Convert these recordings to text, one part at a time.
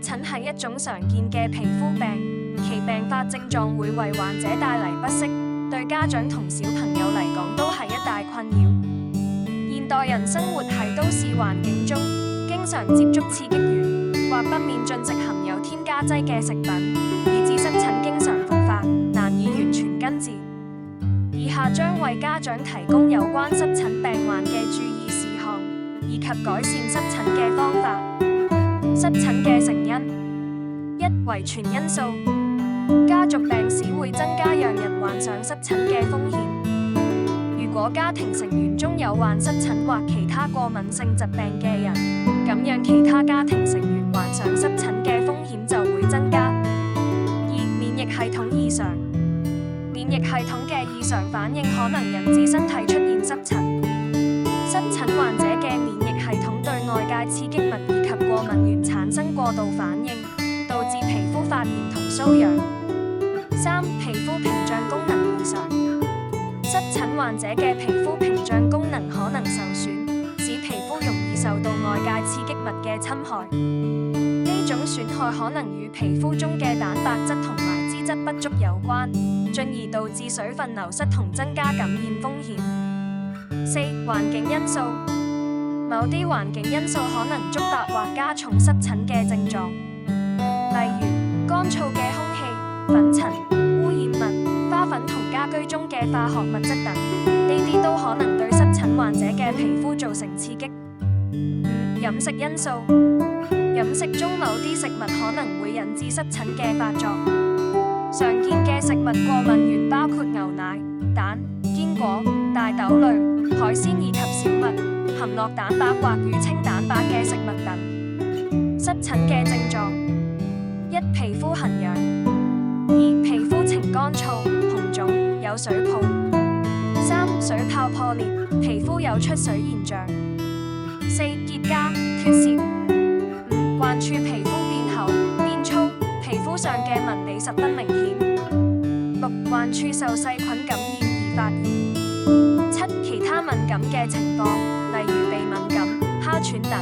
疹係一種常見嘅皮膚病，其病發症狀會為患者帶嚟不適，對家長同小朋友嚟講都係一大困擾。現代人生活喺都市環境中，經常接觸刺激源或不免進食含有添加劑嘅食品，以致濕疹經常復發，難以完全根治。以下將為家長提供有關濕疹病患嘅注意事項，以及改善濕疹嘅方法。濕疹嘅成因：一、遺傳因素，家族病史會增加讓人患上濕疹嘅風險。如果家庭成員中有患濕疹或其他過敏性疾病嘅人，咁讓其他家庭成員患上濕疹嘅風險就會增加。二、免疫系統異常，免疫系統嘅異常反應可能引致身體出現濕疹。濕疹患者嘅免疫系統對外界刺激物以及過敏原產生過度反應，導致皮膚發炎同瘙癢。三、皮膚屏障功能異常，濕疹患者嘅皮膚屏障功能可能受損，使皮膚容易受到外界刺激物嘅侵害。呢種損害可能與皮膚中嘅蛋白質同埋脂質不足有關，進而導致水分流失同增加感染風險。四、環境因素，某啲環境因素可能觸發或加重濕疹嘅症狀，例如乾燥嘅空氣、粉塵、污染物、花粉同家居中嘅化學物質等，呢啲都可能對濕疹患者嘅皮膚造成刺激。五、飲食因素，飲食中某啲食物可能會引致濕疹嘅發作。常見嘅食物過敏源包括牛奶、蛋、堅果、大豆類、海鮮以及小麥、含酪蛋白或乳清蛋白嘅食物等。濕疹嘅症狀：一、皮膚痕癢；二、皮膚呈乾燥、紅腫、有水泡；三、水泡破裂，皮膚有出水現象；四、結痂、脫屑；五、患處皮膚變厚、變粗，皮膚上嘅紋理十分明顯；六、患處受細菌感染而發炎；七、其他敏感嘅情況，例如鼻敏感、哮喘等。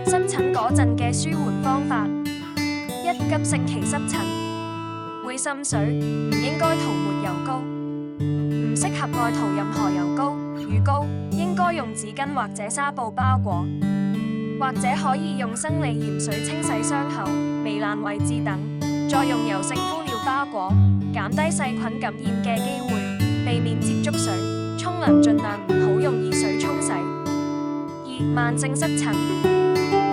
濕疹嗰陣嘅舒緩方法：一、急性期濕疹會滲水，唔應該塗抹油膏，唔適合外塗任何油膏、乳膏，應該用紙巾或者紗布包裹，或者可以用生理鹽水清洗傷口、糜爛位置等，再用油性敷料包裹，減低細菌感染嘅機會，避免接觸水。沖涼盡量唔好用熱水沖洗。二、慢性濕疹，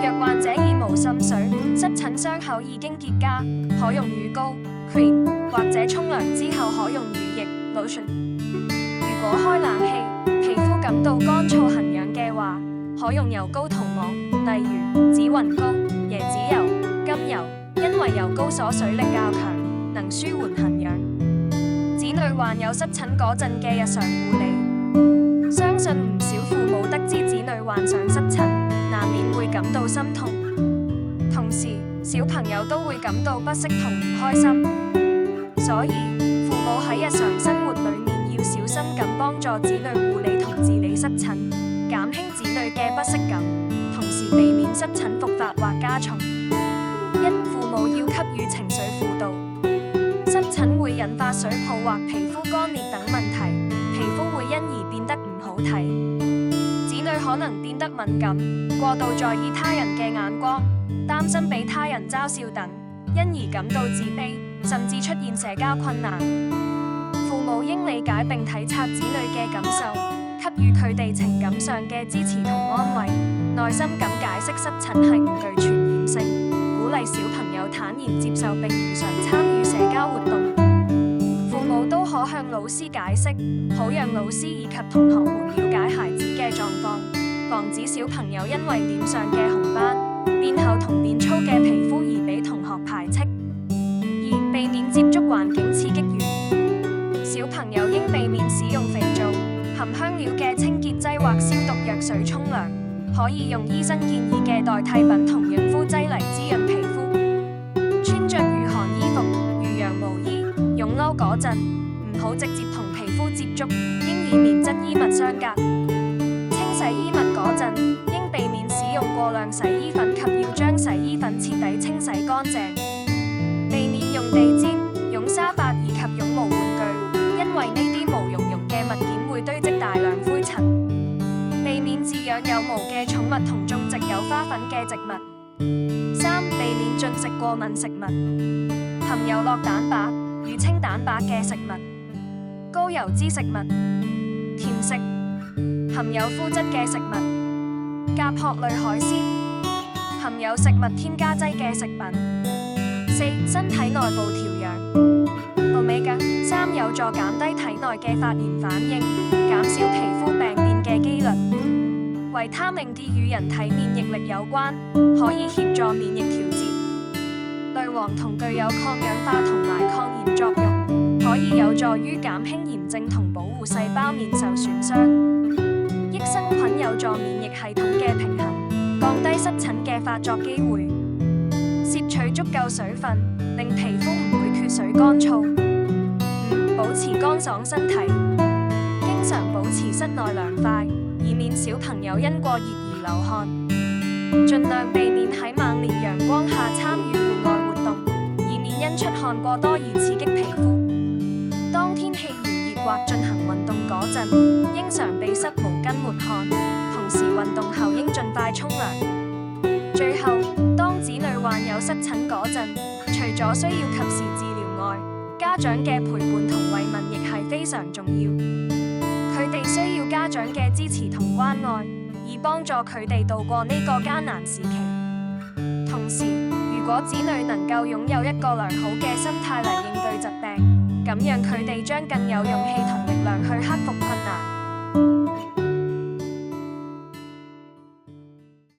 若患者已無滲水，濕疹傷口已經結痂，可用乳膏 cream， 或者沖涼之後可用乳液 lotion。如果開冷氣，皮膚感到乾燥痕癢嘅話，可用油膏塗抹，例如紫雲膏、椰子油、甘油，因為油膏鎖水力較強，能舒緩痕癢。子女患有濕疹嗰陣嘅日常護理，相信唔少父母得知子女患上濕疹，難免會感到心痛，同時小朋友都會感到不適同唔開心，所以父母喺日常生活裏面要小心咁幫助子女護理同治理濕疹，減輕子女嘅不適感，同時避免濕疹復發或加重。一、父母要給予情緒輔導。濕疹會引發水泡或皮膚乾裂等問題，皮膚會因而變得唔好睇。子女可能變得敏感，過度在意他人嘅眼光，擔心被他人嘲笑等，因而感到自卑，甚至出現社交困難。父母應理解並體察子女嘅感受，給予佢哋情感上嘅支持同安慰，耐心咁解釋濕疹係唔具傳染性，鼓勵小朋友坦然接受並如常參與社交活動。父母都可向老師解釋，好讓老師以及同學們了解孩子嘅狀況，防止小朋友因為臉上嘅紅斑、變厚同變粗嘅皮膚而俾同學排斥。二、避免接觸環境刺激源，小朋友應避免使用肥皂、含香料嘅清潔劑或消毒藥水沖涼，可以用醫生建議嘅代替品同潤膚劑嚟滋潤皮膚。穿着御寒衣服，如羊毛衣、絨褸嗰陣，唔好直接同皮膚接觸，應以棉質衣物相隔。清洗衣物嗰陣，應避免使用過量洗衣粉及要將洗衣粉徹底底清洗乾淨，避免用地氈、絨沙發以及絨毛玩具，因為呢啲毛茸茸嘅物件會堆積大量灰塵。避免飼養有毛嘅寵物同種植有花粉嘅植物。3. 避免進食過敏食物，含有酪蛋白與清蛋白嘅食物、高油脂食物、甜食、含有麩質嘅食物、甲殼類海鮮、含有食物添加劑嘅食品。4. 身體內部調養，Omega-3有助減低體內嘅發炎反應，減少皮膚病變嘅機率。維他命 D 與人體免疫力有關，可以協助免疫調節。類黃酮具有抗氧化同埋抗炎作用，可以有助於減輕炎症同保護細胞免受損傷。益生菌有助免疫系統嘅平衡，降低濕疹嘅發作機會。攝取足夠水分，令皮膚唔會缺水乾燥。5. 保持乾爽身體，經常保持室內涼快，以免小朋友因過熱而流汗。盡量避免喺猛烈陽光下參與戶外活動，以免因出汗過多而刺激皮膚。當天氣炎熱或進行運動嗰陣，應常備濕毛巾抹汗，同時運動後應盡快沖涼。最後，當子女患有濕疹嗰陣，除咗需要及時治療外，家長嘅陪伴同慰問亦係非常重要。佢哋需要家長嘅支持同關愛，以幫助佢哋度過呢個艱難時期。同時，如果子女能夠擁有一個良好嘅心態嚟應對疾病，咁樣佢哋將更有勇氣同力量去克服困難。